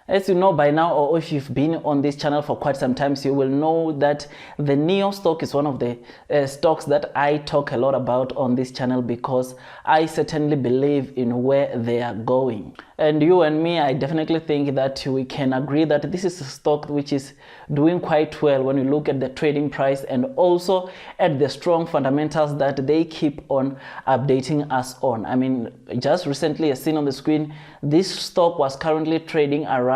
As you know by now, or if you've been on this channel for quite some time, so you will know that the NEO stock is one of the stocks that I talk a lot about on this channel because I certainly believe in where they are going. And you and me, I definitely think that we can agree that this is a stock which is doing quite well when you look at the trading price and also at the strong fundamentals that they keep on updating us on. I mean, just recently as seen on the screen, this stock was currently trading around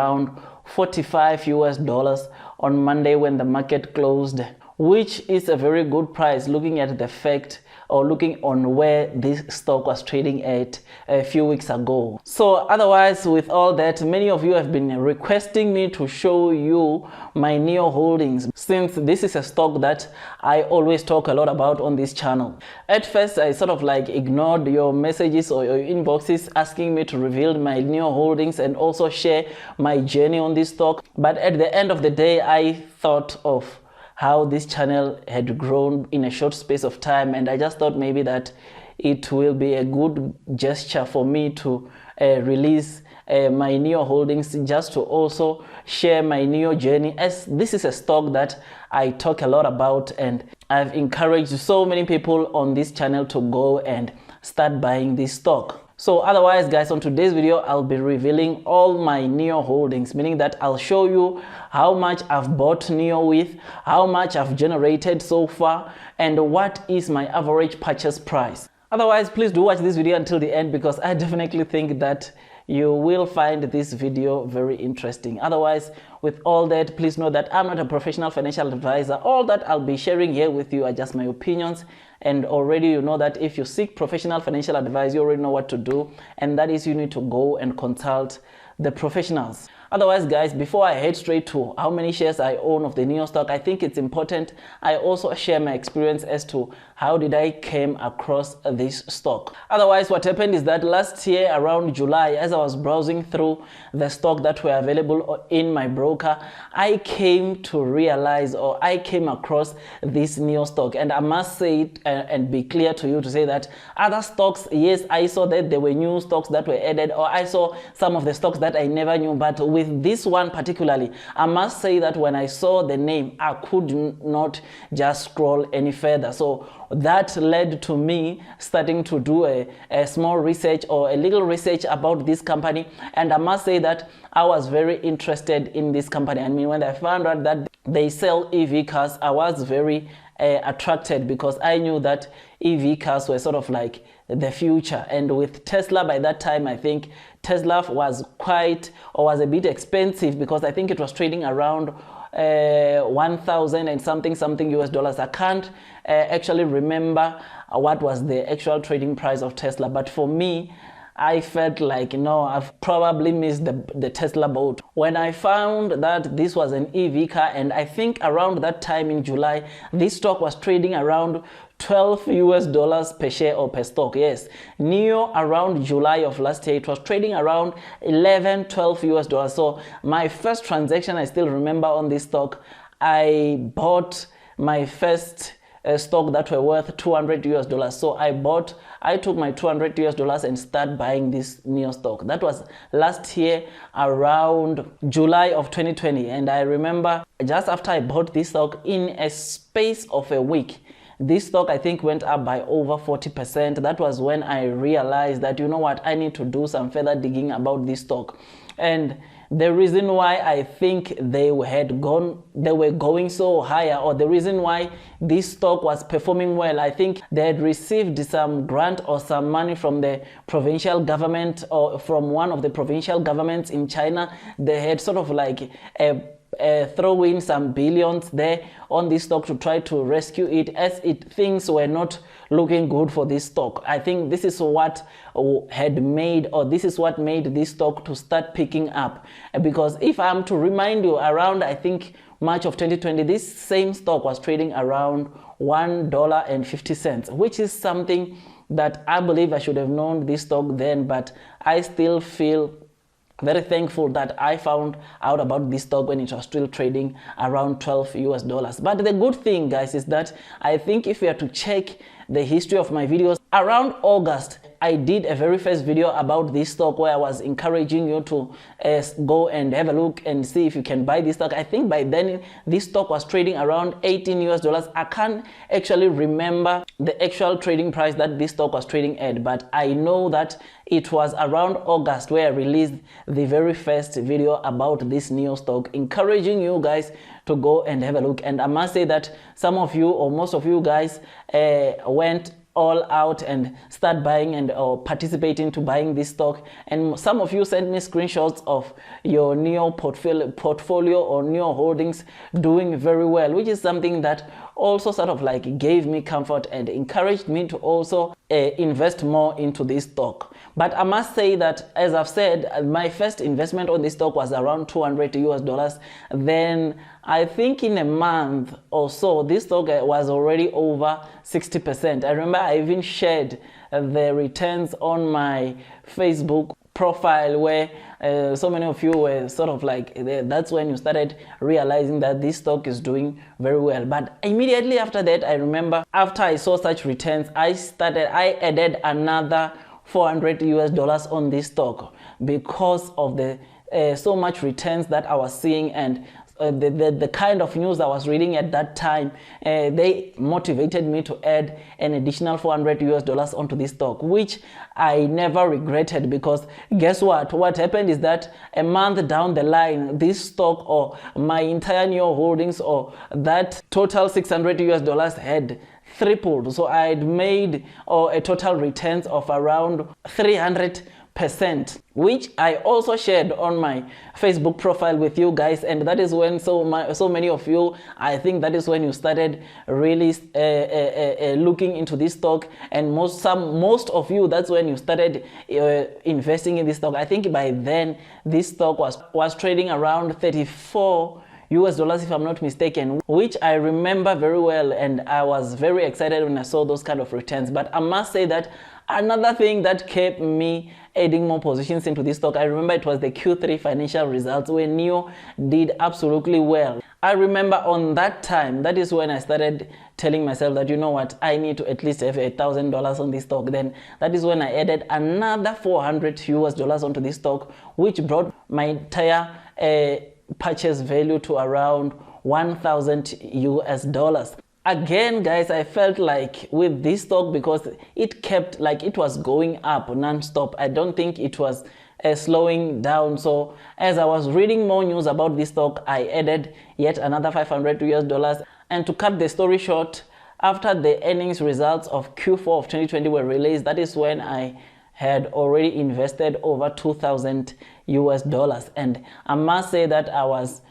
$45 on Monday when the market closed, which is a very good price looking at the fact or looking on where this stock was trading at a few weeks ago. So otherwise, with all that, many of you have been requesting me to show you my NEO holdings, since this is a stock that I always talk a lot about on this channel. At first, I sort of like ignored your messages or your inboxes asking me to reveal my NEO holdings and also share my journey on this stock. But at the end of the day, I thought of how this channel had grown in a short space of time, and I just thought maybe that it will be a good gesture for me to release my NEO holdings, just to also share my NEO journey, as this is a stock that I talk a lot about, and I've encouraged so many people on this channel to go and start buying this stock. So otherwise, guys, on today's video, I'll be revealing all my NEO holdings, meaning that I'll show you how much I've bought NEO with, how much I've generated so far, and what is my average purchase price. Otherwise, please do watch this video until the end because I definitely think that you will find this video very interesting. Otherwise, with all that, please know that I'm not a professional financial advisor. All that I'll be sharing here with you are just my opinions. And already you know that if you seek professional financial advice, you already know what to do. And that is, you need to go and consult the professionals. Otherwise, guys, before I head straight to how many shares I own of the NEO stock, I think it's important I also share my experience as to how did I came across this stock. Otherwise, what happened is that last year around July, as I was browsing through the stock that were available in my broker, I came to realize, or I came across this NEO stock. And I must say it and be clear to you to say that other stocks, yes, I saw that there were new stocks that were added, or I saw some of the stocks that I never knew, but with this one particularly, I must say that when I saw the name, I could not just scroll any further. So that led to me starting to do a small research or a little research about this company, and I must say that I was very interested in this company. I mean, when I found out that they sell EV cars, I was very attracted because I knew that EV cars were sort of like the future. And with Tesla by that time, I think Tesla was was a bit expensive because I think it was trading around 1,000 and something US dollars. I can't actually remember what was the actual trading price of Tesla, but for me, I felt like, no, I've probably missed the Tesla boat. When I found that this was an EV car, and I think around that time in July, this stock was trading around 12 US dollars per share or per stock. Yes, NEO around July of last year, it was trading around 12 US dollars. So my first transaction, I still remember on this stock, I bought my first stock that were worth 200 US dollars. So I took my 200 US dollars and started buying this NEO stock. That was last year around July of 2020. And I remember just after I bought this stock, in a space of a week, this stock I think went up by over 40%. That was when I realized that, you know what, I need to do some further digging about this stock. And the reason why I think they were going so higher, or the reason why this stock was performing well, I think they had received some grant or some money from the provincial government, or from one of the provincial governments in China. They had sort of like throw in some billions there on this stock to try to rescue it, as things were not looking good for this stock. I think this is what this is what made this stock to start picking up. Because if I'm to remind you, around I think March of 2020, this same stock was trading around $1.50, which is something that I believe I should have known this stock then, but I still feel very thankful that I found out about this stock when it was still trading around 12 US dollars. But the good thing, guys, is that I think if we are to check the history of my videos, Around August, I did a very first video about this stock where I was encouraging you to go and have a look and see if you can buy this stock. I think by then this stock was trading around $18. I can't actually remember the actual trading price that this stock was trading at, but I know that it was around August where I released the very first video about this NIO stock, encouraging you guys to go and have a look. And I must say that some of you, or most of you guys, went all out and start buying and or participating to buying this stock, and some of you sent me screenshots of your NIO portfolio or NIO holdings doing very well, which is something that also sort of like gave me comfort and encouraged me to also invest more into this stock. But I must say that, as I've said, my first investment on this stock was around $200. Then I think in a month or so, this stock was already over 60%. I remember I even shared the returns on my Facebook profile, where so many of you were sort of like, that's when you started realizing that this stock is doing very well. But immediately after that, I remember after I saw such returns, I added another $400 on this stock because of the so much returns that I was seeing, and the kind of news I was reading at that time. They motivated me to add an additional $400 onto this stock, which I never regretted, because guess what happened is that a month down the line, this stock, or my entire NIO holdings, or that total $600 had tripled. So I had made a total returns of around 300%, which I also shared on my Facebook profile with you guys. And that is when so many of you, I think that is when you started really looking into this stock, and most of you, that's when you started investing in this stock. I think by then this stock was trading around $34 if I'm not mistaken, which I remember very well, and I was very excited when I saw those kind of returns. But I must say that another thing that kept me adding more positions into this stock, I remember it was the Q3 financial results, where NIO did absolutely well. I remember on that time, that is when I started telling myself that, you know what, I need to at least have $1,000 on this stock. Then that is when I added another $400 onto this stock, which brought my entire purchase value to around $1,000. Again, guys, I felt like with this stock, because it kept, like, it was going up non-stop, I don't think it was slowing down. So as I was reading more news about this stock, I added yet another $500. And to cut the story short, after the earnings results of Q4 of 2020 were released, that is when I had already invested over $2,000. And I must say that I was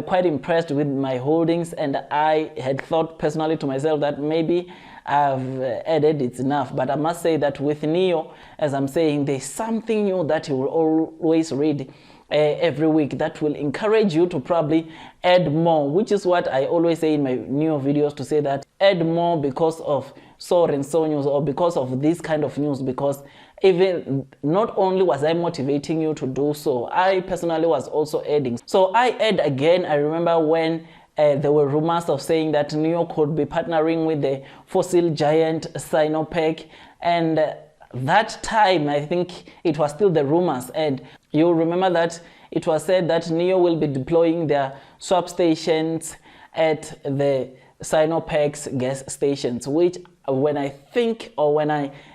quite impressed with my holdings, and I had thought personally to myself that maybe I've added it's enough. But I must say that with NIO, as I'm saying, there's something new that you will always read every week that will encourage you to probably add more, which is what I always say in my NIO videos, to say that add more because of so and so news, or because of this kind of news, because even not only was I motivating you to do so, I personally was also adding. So I add again. I remember when there were rumors of saying that NIO could be partnering with the fossil giant Sinopec, and that time I think it was still the rumors, and you'll remember that it was said that NIO will be deploying their swap stations at the Sinopec's gas stations, which when I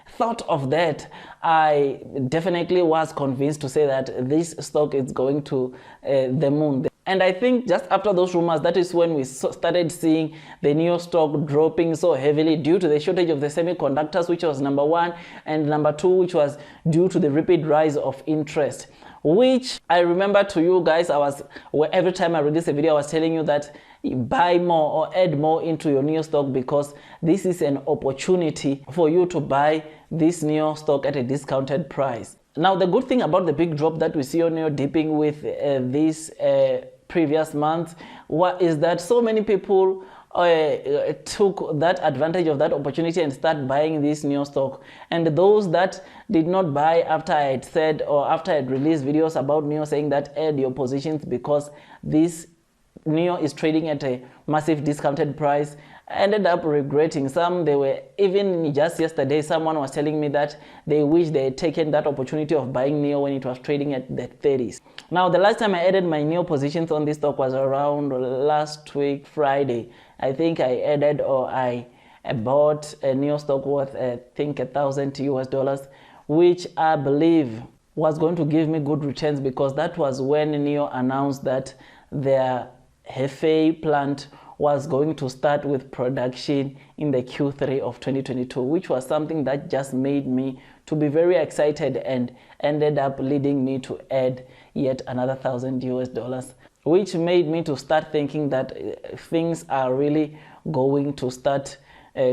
thought of that, I definitely was convinced to say that this stock is going to the moon. And I think just after those rumors, that is when we started seeing the NIO stock dropping so heavily due to the shortage of the semiconductors, which was number one, and number two, which was due to the rapid rise of interest, which I remember to you guys, every time I release a video, I was telling you that buy more or add more into your NIO stock, because this is an opportunity for you to buy this NIO stock at a discounted price. Now, the good thing about the big drop that we see on NIO dipping with this previous month is that so many people took that advantage of that opportunity and start buying this NIO stock. And those that did not buy after I had said, or after I had released videos about NIO saying that add your positions because this NEO is trading at a massive discounted price. I ended up regretting. Some, they were, even just yesterday, someone was telling me that they wish they had taken that opportunity of buying NEO when it was trading at the 30s. Now, the last time I added my NEO positions on this stock was around last week, Friday. I think I added, or I bought a NEO stock worth, I think, $1,000 US, which I believe was going to give me good returns, because that was when NEO announced that their Hefei plant was going to start with production in the Q3 of 2022, which was something that just made me to be very excited and ended up leading me to add yet another $1,000 US, which made me to start thinking that things are really going to start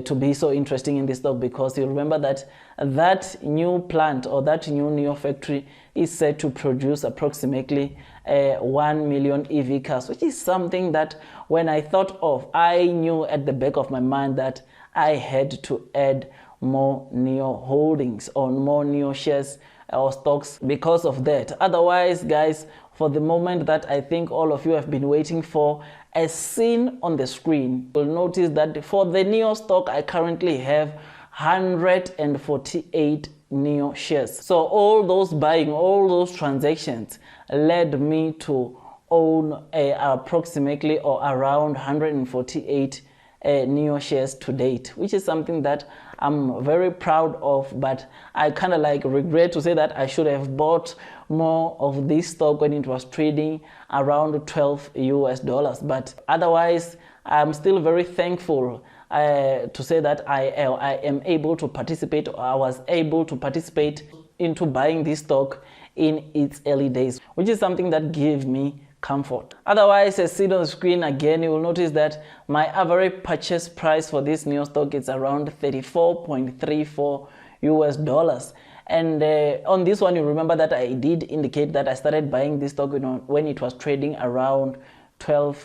to be so interesting in this stock, because you remember that that new plant, or that new NEO factory, is set to produce approximately 1 million EV cars, which is something that when I thought of, I knew at the back of my mind that I had to add more NEO holdings, or more NEO shares or stocks because of that. Otherwise, guys, for the moment that I think all of you have been waiting for, as seen on the screen, you'll notice that for the NEO stock, I currently have 148 NEO shares. So all those buying, all those transactions led me to own approximately, or around 148 NEO shares to date, which is something that I'm very proud of, but I kind of like regret to say that I should have bought more of this stock when it was trading around $12 US. But otherwise, I'm still very thankful to say that I am able to participate, or I was able to participate into buying this stock in its early days, which is something that gave me comfort. Otherwise, as seen on the screen again, you will notice that my average purchase price for this NEO stock is around $34.34 US. And on this one, you remember that I did indicate that I started buying this stock when it was trading around $12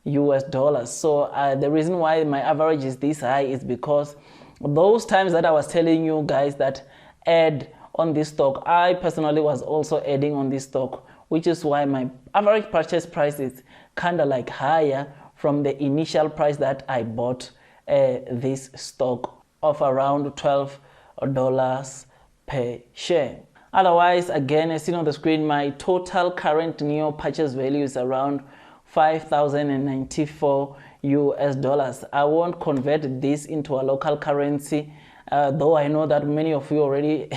US. So the reason why my average is this high is because those times that I was telling you guys that add on this stock, I personally was also adding on this stock, which is why my average purchase price is kind of like higher from the initial price that I bought this stock of around $12 per share. Otherwise, again, as seen on the screen, my total current NEO purchase value is around $5,094 US. I won't convert this into a local currency, though I know that many of you already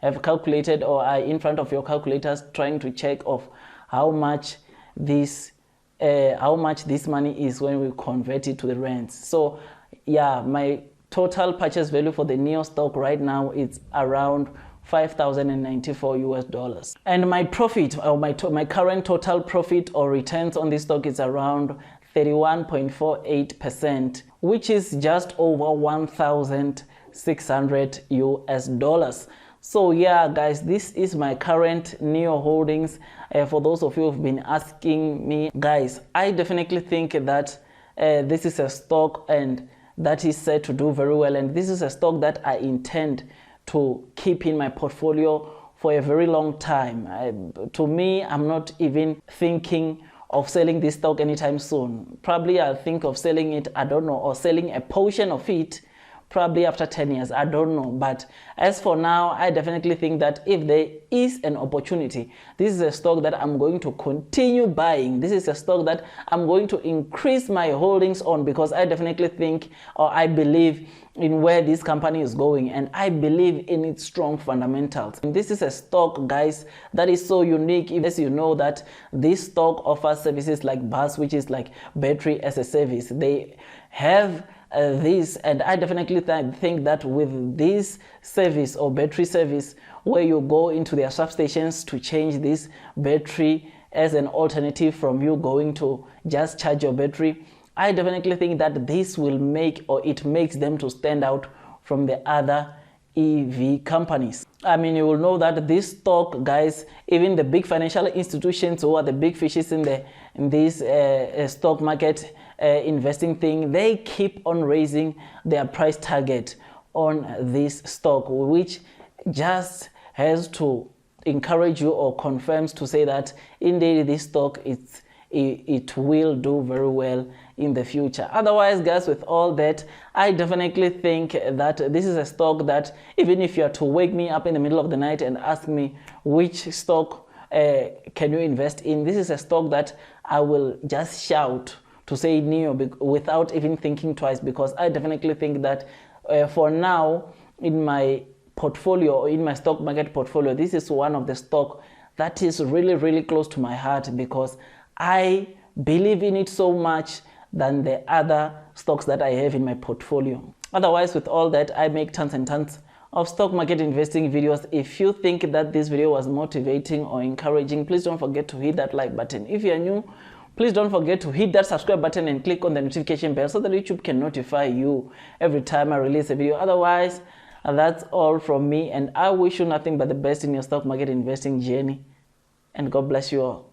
have calculated, or are in front of your calculators trying to check of how much this money is when we convert it to the rands. So yeah, my total purchase value for the NEO stock right now is around $5,094 US. And my profit, or my current total profit or returns on this stock is around 31.48%, which is just over $1,600 US. So yeah, guys, this is my current NEO holdings. For those of you who've been asking me, guys, I definitely think that this is a stock and that is set to do very well, and this is a stock that I intend to keep in my portfolio for a very long time. To me, I'm not even thinking of selling this stock anytime soon. Probably I'll think of selling it, I don't know, or selling a portion of it probably after 10 years, I don't know. But as for now, I definitely think that if there is an opportunity, this is a stock that I'm going to continue buying. This is a stock that I'm going to increase my holdings on, because I definitely think, or I believe in where this company is going, and I believe in its strong fundamentals. And this is a stock, guys, that is so unique. As you know that this stock offers services like BAS, which is like battery as a service. They have this, and I definitely think that with this service or battery service, where you go into their substations to change this battery as an alternative from you going to just charge your battery, I definitely think that this will make, or it makes them to stand out from the other EV companies. I mean, you will know that this stock, guys, even the big financial institutions who are the big fishes in this stock market investing thing, they keep on raising their price target on this stock, which just has to encourage you or confirms to say that indeed this stock it will do very well in the future. Otherwise, guys, with all that, I definitely think that this is a stock that even if you are to wake me up in the middle of the night and ask me which stock can you invest in, this is a stock that I will just shout to say NEO without even thinking twice, because I definitely think that for now in my portfolio, or in my stock market portfolio, this is one of the stock that is really, really close to my heart, because I believe in it so much than the other stocks that I have in my portfolio. Otherwise, with all that, I make tons and tons of stock market investing videos. If you think that this video was motivating or encouraging, please don't forget to hit that like button. If you are new, please don't forget to hit that subscribe button and click on the notification bell so that YouTube can notify you every time I release a video. Otherwise, that's all from me, and I wish you nothing but the best in your stock market investing journey, and God bless you all.